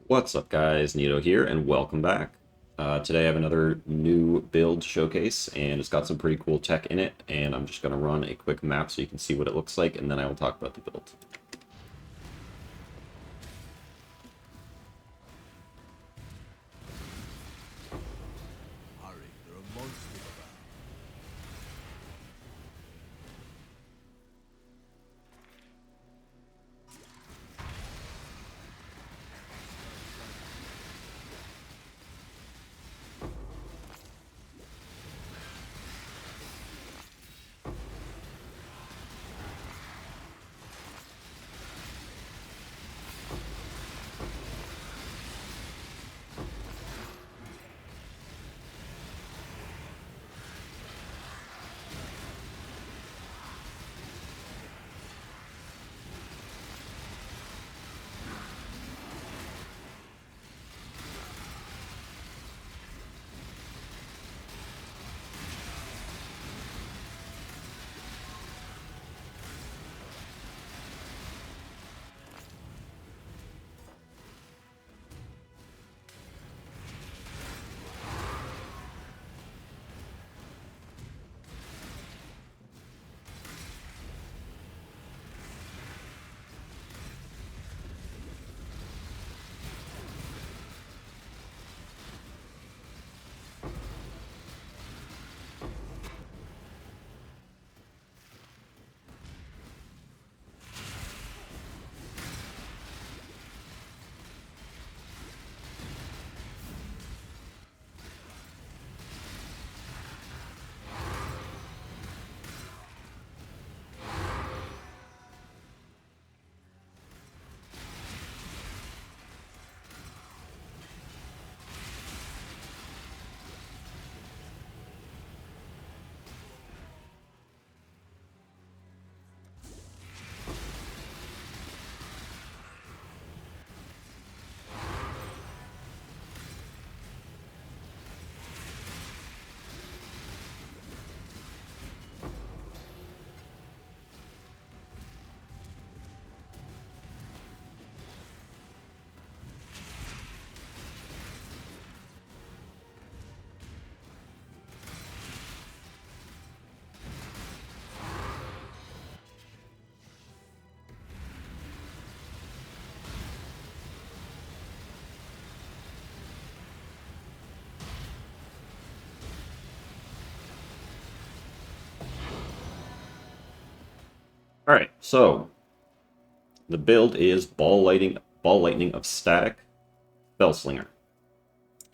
What's up guys, Nito here, and welcome back. Today I have another new build showcase, and it's got some pretty cool tech in it, and I'm just going to run a quick map so you can see what it looks like, and then I will talk about the build. Hurry, there are monsters around. Alright, so the build is ball lightning of static Spellslinger.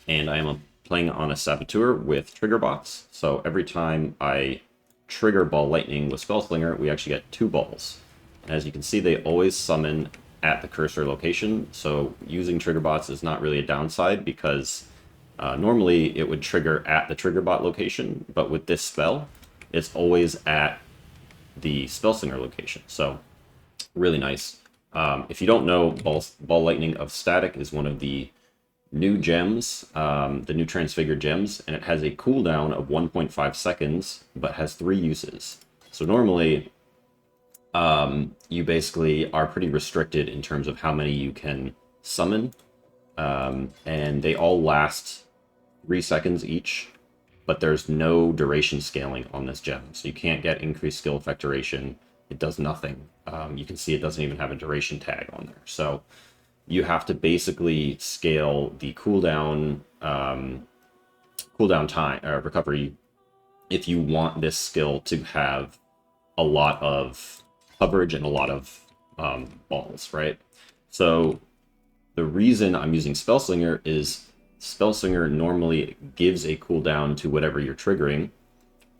And I am playing on a Saboteur with trigger bots, so every time I trigger ball lightning with Spellslinger, we actually get 2 balls. And as you can see, they always summon at the cursor location, so using trigger bots is not really a downside because normally it would trigger at the trigger bot location, but with this spell, it's always at the Spellslinger location, so really nice. If you don't know, ball lightning of static is one of the new gems, the new transfigured gems, and it has a cooldown of 1.5 seconds, but has 3 uses. So normally, you basically are pretty restricted in terms of how many you can summon, and they all last 3 seconds each, but there's no duration scaling on this gem, so you can't get increased skill effect duration. It does nothing. You can see it doesn't even have a duration tag on there. So you have to basically scale the cooldown time recovery if you want this skill to have a lot of coverage and a lot of balls, right? So the reason I'm using Spellslinger is Spellslinger normally gives a cooldown to whatever you're triggering,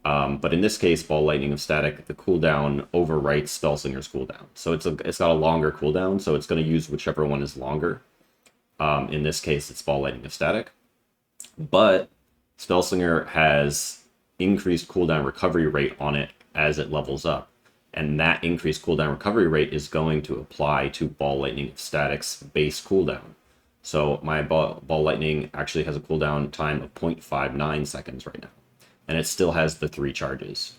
but in this case, Ball Lightning of Static, the cooldown overwrites Spellslinger's cooldown. So it's got a longer cooldown, so it's going to use whichever one is longer. In this case, it's Ball Lightning of Static. But Spellslinger has increased cooldown recovery rate on it as it levels up. And that increased cooldown recovery rate is going to apply to Ball Lightning of Static's base cooldown. So my ball Lightning actually has a cooldown time of 0.59 seconds right now. And it still has the 3 charges.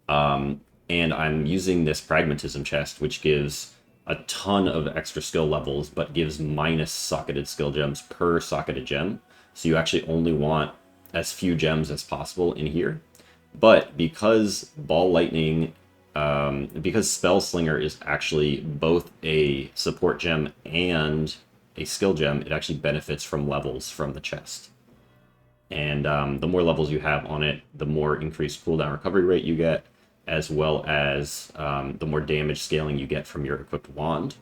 And I'm using this Pragmatism chest, which gives a ton of extra skill levels, but gives minus socketed skill gems per socketed gem. So you actually only want as few gems as possible in here. But because Ball Lightning, because Spellslinger is actually both a support gem and a skill gem, it actually benefits from levels from the chest. And the more levels you have on it, the more increased cooldown recovery rate you get, as well as the more damage scaling you get from your equipped wand.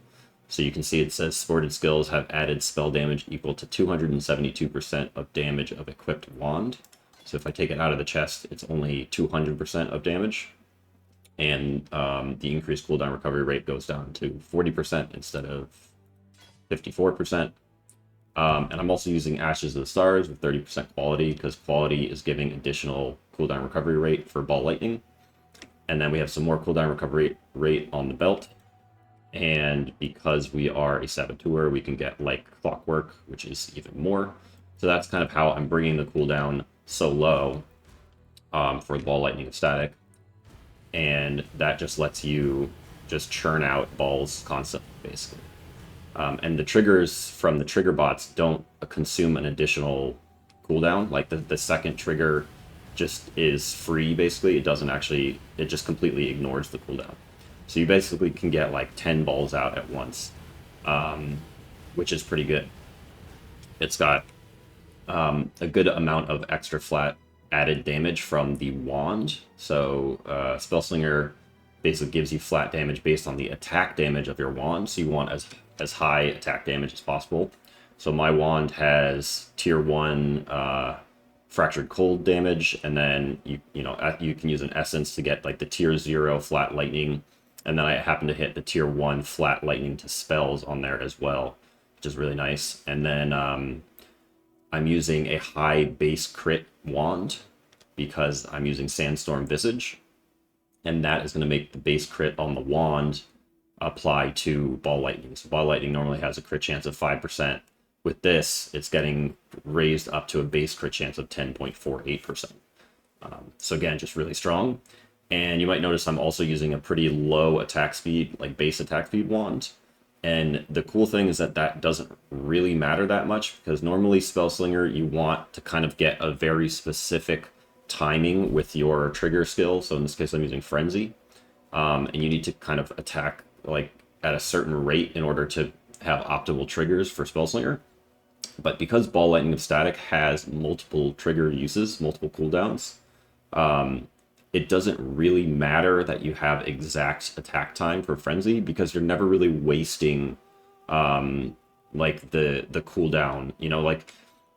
So you can see it says supported skills have added spell damage equal to 272% of damage of equipped wand. So if I take it out of the chest, it's only 200% of damage. And the increased cooldown recovery rate goes down to 40% instead of 54%. And I'm also using Ashes of the Stars with 30% quality, because quality is giving additional cooldown recovery rate for Ball Lightning. And then we have some more cooldown recovery rate on the belt. And because we are a Saboteur, we can get like Clockwork, which is even more. So that's kind of how I'm bringing the cooldown so low for the Ball Lightning of Static. And that just lets you just churn out balls constantly, basically. And the triggers from the trigger bots don't consume an additional cooldown. Like the second trigger just is free, basically. It doesn't actually, it just completely ignores the cooldown. So you basically can get like 10 balls out at once, which is pretty good. It's got a good amount of extra flat added damage from the wand. So Spellslinger basically gives you flat damage based on the attack damage of your wand. So you want as high attack damage as possible. So my wand has tier 1 fractured cold damage, and then you can use an essence to get like the tier 0 flat lightning, and then I happen to hit the tier 1 flat lightning to spells on there as well, which is really nice. And then I'm using a high base crit wand because I'm using Sandstorm Visage, and that is going to make the base crit on the wand apply to Ball Lightning. So Ball Lightning normally has a crit chance of 5%. With this, it's getting raised up to a base crit chance of 10.48%. So again, just really strong. And you might notice I'm also using a pretty low attack speed, like base attack speed wand. And the cool thing is that that doesn't really matter that much, because normally Spellslinger, you want to kind of get a very specific timing with your trigger skill. So in this case, I'm using Frenzy. And you need to kind of attack like at a certain rate in order to have optimal triggers for Spellslinger. But because Ball Lightning of Static has multiple trigger uses, multiple cooldowns, it doesn't really matter that you have exact attack time for Frenzy, because you're never really wasting like the cooldown. You know, like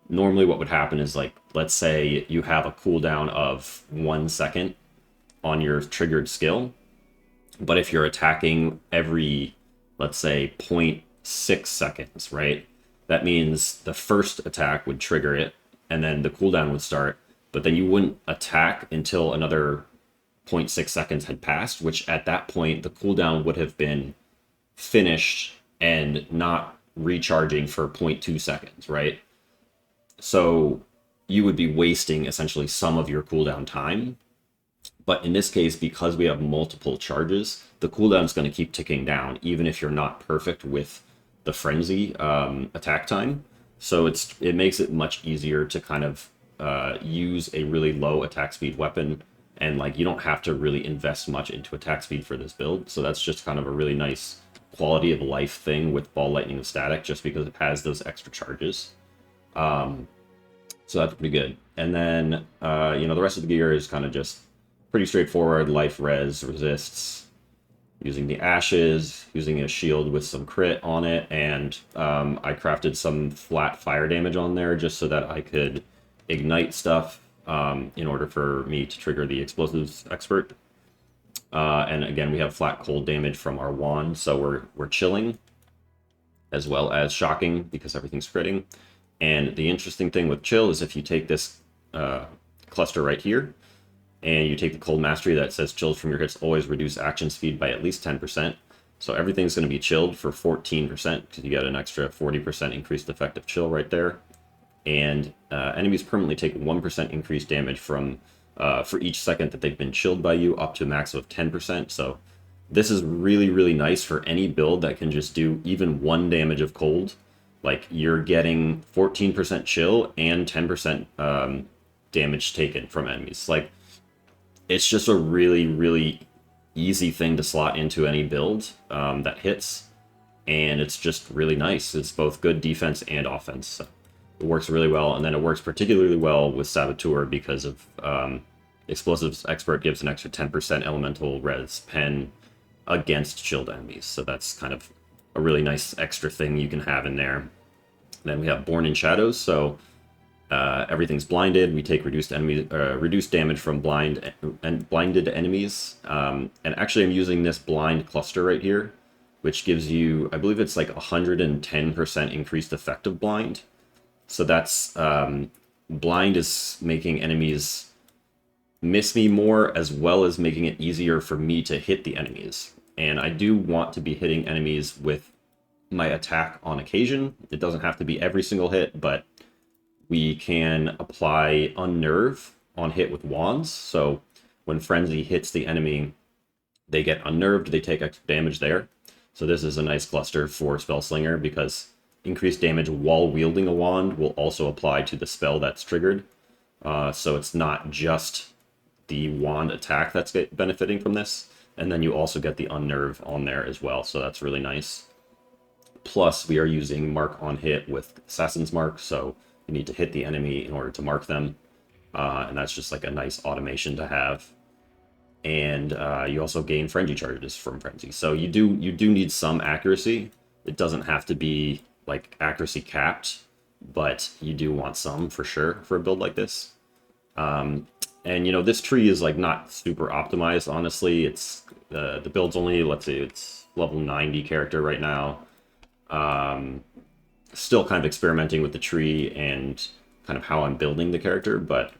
normally what would happen is, like, let's say you have a cooldown of 1 second on your triggered skill, but if you're attacking every, let's say, 0.6 seconds, right? That means the first attack would trigger it, and then the cooldown would start, but then you wouldn't attack until another 0.6 seconds had passed, which at that point, the cooldown would have been finished and not recharging for 0.2 seconds, right? So you would be wasting essentially some of your cooldown time. But in this case, because we have multiple charges, the cooldown is going to keep ticking down, even if you're not perfect with the Frenzy attack time. So it makes it much easier to kind of use a really low attack speed weapon, and like you don't have to really invest much into attack speed for this build. So that's just kind of a really nice quality of life thing with Ball Lightning of Static, just because it has those extra charges. So that's pretty good. And then the rest of the gear is kind of just pretty straightforward. Life, res, resists, using the ashes, using a shield with some crit on it, and I crafted some flat fire damage on there just so that I could ignite stuff in order for me to trigger the explosives expert. And again, we have flat cold damage from our wand, so we're chilling as well as shocking because everything's critting. And the interesting thing with chill is if you take this cluster right here, and you take the cold mastery that says chills from your hits always reduce action speed by at least 10%. So everything's going to be chilled for 14%, because you get an extra 40% increased effective chill right there. And enemies permanently take 1% increased damage from for each second that they've been chilled by you, up to a max of 10%. So This is really, really nice for any build that can just do even 1 damage of cold. Like, you're getting 14% chill and 10% damage taken from enemies. Like, it's just a really, really easy thing to slot into any build that hits. And it's just really nice. It's both good defense and offense. So it works really well. And then it works particularly well with Saboteur because of Explosives Expert gives an extra 10% elemental res pen against chilled enemies. So that's kind of a really nice extra thing you can have in there. Then we have Born in Shadows. So everything's blinded. We take reduced damage from blinded enemies. And actually, I'm using this blind cluster right here, which gives you, I believe it's like 110% increased effective blind. So that's blind is making enemies miss me more, as well as making it easier for me to hit the enemies. And I do want to be hitting enemies with my attack on occasion. It doesn't have to be every single hit, but we can apply Unnerve on hit with wands. So when Frenzy hits the enemy, they get unnerved, they take extra damage there. So this is a nice cluster for Spellslinger because increased damage while wielding a wand will also apply to the spell that's triggered. So it's not just the wand attack that's benefiting from this. And then you also get the unnerve on there as well. So that's really nice. Plus, we are using mark on hit with Assassin's Mark. So you need to hit the enemy in order to mark them. And that's just like a nice automation to have. And you also gain frenzy charges from frenzy. So you do need some accuracy. It doesn't have to be like accuracy capped, but you do want some for sure for a build like this. And you know, this tree is like not super optimized, honestly. It's the build's only, let's see, it's level 90 character right now. Still kind of experimenting with the tree and kind of how I'm building the character, but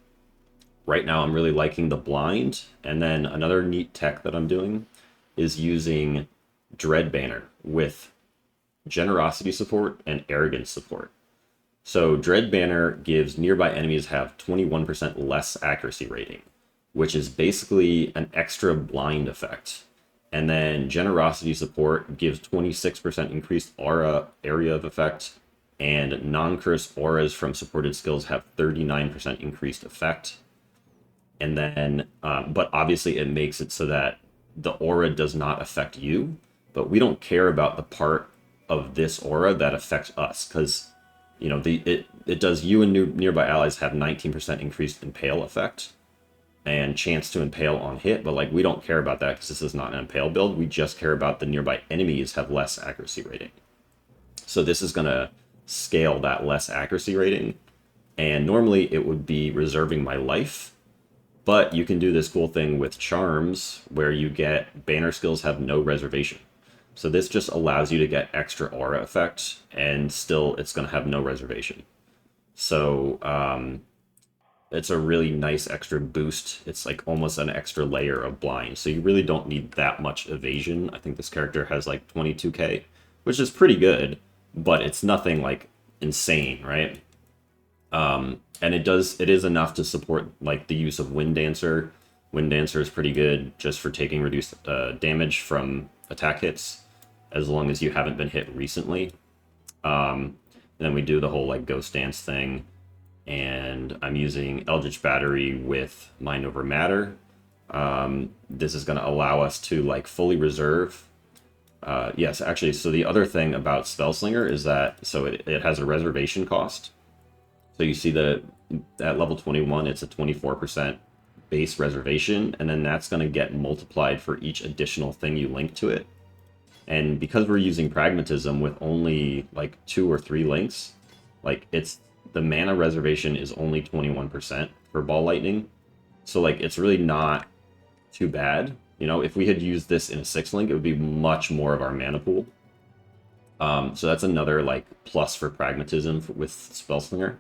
right now I'm really liking the blind. And then another neat tech that I'm doing is using Dread Banner with generosity support and arrogance support. So Dread Banner gives nearby enemies have 21% less accuracy rating, which is basically an extra blind effect. And then generosity support gives 26% increased aura area of effect, and non-curse auras from supported skills have 39% increased effect. And then, but obviously it makes it so that the aura does not affect you, but we don't care about the part of this aura that affects us, because you know, it does you and nearby allies have 19% increased impale effect and chance to impale on hit, but like we don't care about that because this is not an impale build. We just care about the nearby enemies have less accuracy rating. So this is going to scale that less accuracy rating, and normally it would be reserving my life, but you can do this cool thing with charms where you get banner skills have no reservation. So this just allows you to get extra aura effect, and still it's going to have no reservation. So it's a really nice extra boost. It's like almost an extra layer of blind. So you really don't need that much evasion. I think this character has like 22k, which is pretty good, but it's nothing like insane, right? And it is enough to support like the use of Wind Dancer. Wind Dancer is pretty good just for taking reduced damage from attack hits, as long as you haven't been hit recently. And then we do the whole like Ghost Dance thing, and I'm using Eldritch Battery with Mind Over Matter. This is going to allow us to like fully reserve. Yes, actually, so the other thing about Spellslinger is that, so it has a reservation cost. So you see that at level 21, it's a 24% base reservation, and then that's going to get multiplied for each additional thing you link to it. And because we're using Pragmatism with only like 2 or 3 links, like the mana reservation is only 21% for Ball Lightning. So like it's really not too bad. You know, if we had used this in a 6 link, it would be much more of our mana pool. So that's another like plus for Pragmatism with Spellslinger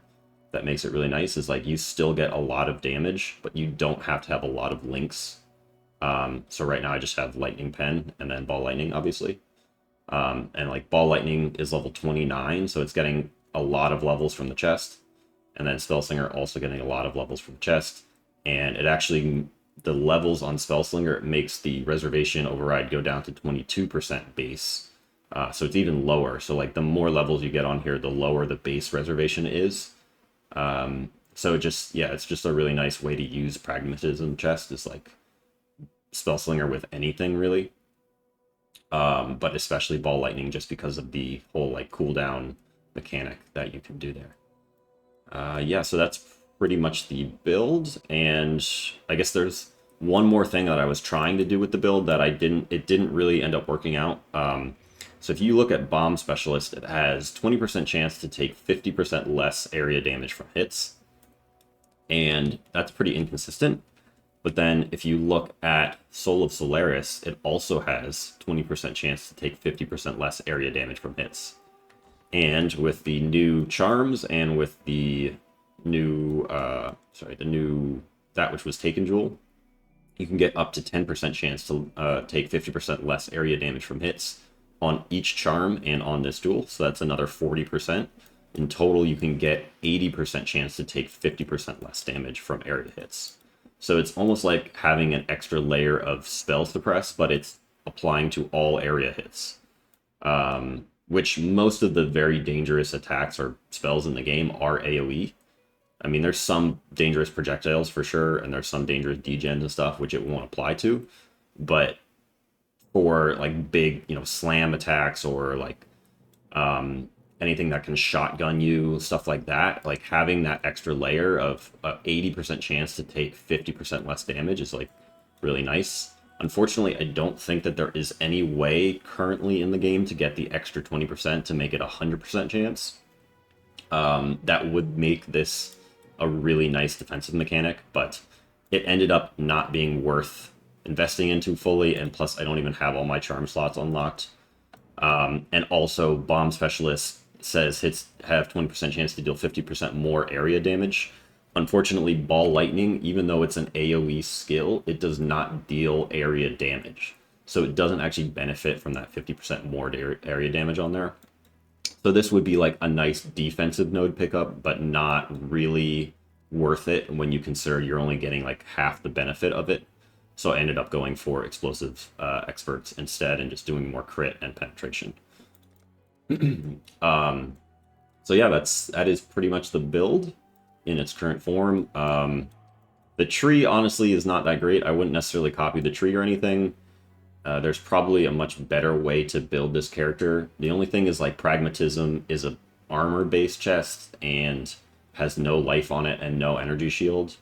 that makes it really nice, is like you still get a lot of damage, but you don't have to have a lot of links. So right now I just have Lightning Pen and then Ball Lightning, obviously. And like Ball Lightning is level 29, so it's getting a lot of levels from the chest. And then Spellslinger also getting a lot of levels from the chest. And it actually the levels on Spellslinger, it makes the reservation override go down to 22% base. So it's even lower. So like the more levels you get on here, the lower the base reservation is. So it's just a really nice way to use Pragmatism chest, is like Spellslinger with anything really. But especially Ball Lightning, just because of the whole like cooldown mechanic that you can do there. Yeah, so that's pretty much the build, and I guess there's one more thing that I was trying to do with the build that it didn't really end up working out. So if you look at Bomb Specialist, it has 20% chance to take 50% less area damage from hits, and that's pretty inconsistent. But then if you look at Soul of Solaris, it also has 20% chance to take 50% less area damage from hits. And with the new charms and with the new, that which was taken jewel, you can get up to 10% chance to take 50% less area damage from hits on each charm and on this jewel. So that's another 40%. In total, you can get 80% chance to take 50% less damage from area hits. So it's almost like having an extra layer of spell suppress, but it's applying to all area hits. Which most of the very dangerous attacks or spells in the game are AoE. I mean, there's some dangerous projectiles for sure, and there's some dangerous degens and stuff which it won't apply to. But for like big, slam attacks or like anything that can shotgun you, stuff like that, like having that extra layer of 80% chance to take 50% less damage is like really nice. Unfortunately, I don't think that there is any way currently in the game to get the extra 20% to make it 100% chance. That would make this a really nice defensive mechanic, but it ended up not being worth investing into fully, and plus I don't even have all my charm slots unlocked. And also, Bomb Specialist says hits have 20% chance to deal 50% more area damage. Unfortunately, Ball Lightning, even though it's an AoE skill, it does not deal area damage. So it doesn't actually benefit from that 50% more area damage on there. So this would be like a nice defensive node pickup, but not really worth it when you consider you're only getting like half the benefit of it. So I ended up going for Explosive Experts instead and just doing more crit and penetration. So yeah, that is pretty much the build in its current form. The tree honestly is not that great. I wouldn't necessarily copy the tree or anything. There's probably a much better way to build this character. The only thing is like Pragmatism is a armor-based chest and has no life on it and no energy shield,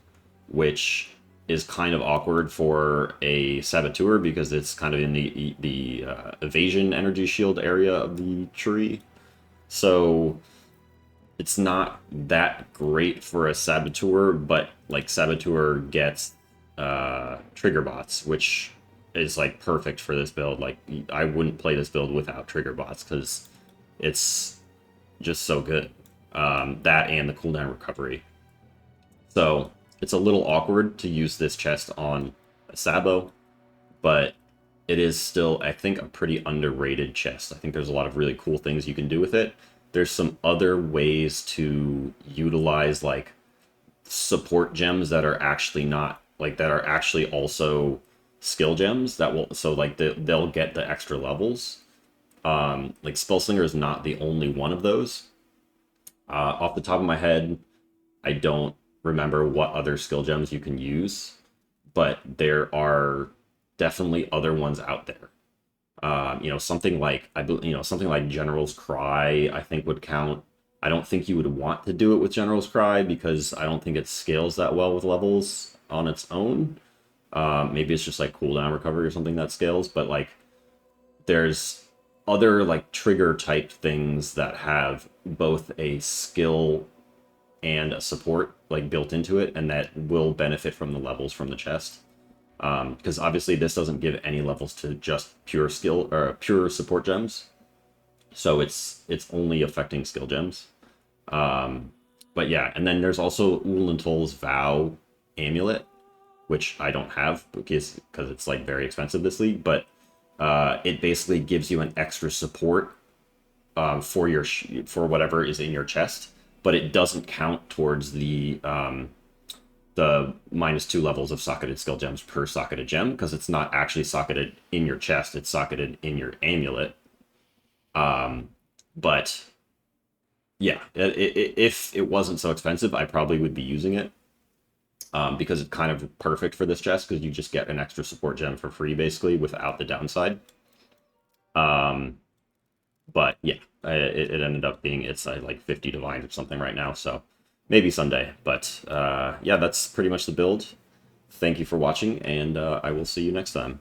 which is kind of awkward for a Saboteur because it's kind of in the evasion energy shield area of the tree. So it's not that great for a Saboteur, but like Saboteur gets trigger bots, which is like perfect for this build. Like I wouldn't play this build without trigger bots because it's just so good. That and the cooldown recovery. So it's a little awkward to use this chest on a Sabo, but it is still, I think, a pretty underrated chest. I think there's a lot of really cool things you can do with it. There's some other ways to utilize like support gems that are actually not like that are actually also skill gems that will, so like they'll get the extra levels. Like Spellslinger is not the only one of those. Off the top of my head, I don't remember what other skill gems you can use, but there are definitely other ones out there. Something like something like General's Cry, I think would count. I don't think you would want to do it with General's Cry because I don't think it scales that well with levels on its own. Maybe it's just like cooldown recovery or something that scales, but like there's other like trigger type things that have both a skill and a support like built into it, and that will benefit from the levels from the chest. Because obviously this doesn't give any levels to just pure skill or pure support gems, so it's only affecting skill gems. But yeah, and then there's also Ulantol's Vow amulet, which I don't have because it's like very expensive this league, but it basically gives you an extra support for whatever is in your chest, but it doesn't count towards the the -2 levels of socketed skill gems per socketed gem, because it's not actually socketed in your chest, it's socketed in your amulet. But yeah, if it wasn't so expensive, I probably would be using it, because it's kind of perfect for this chest, because you just get an extra support gem for free, basically, without the downside. But yeah, it ended up being, it's like 50 divines or something right now, so maybe someday. But yeah, that's pretty much the build. Thank you for watching, and I will see you next time.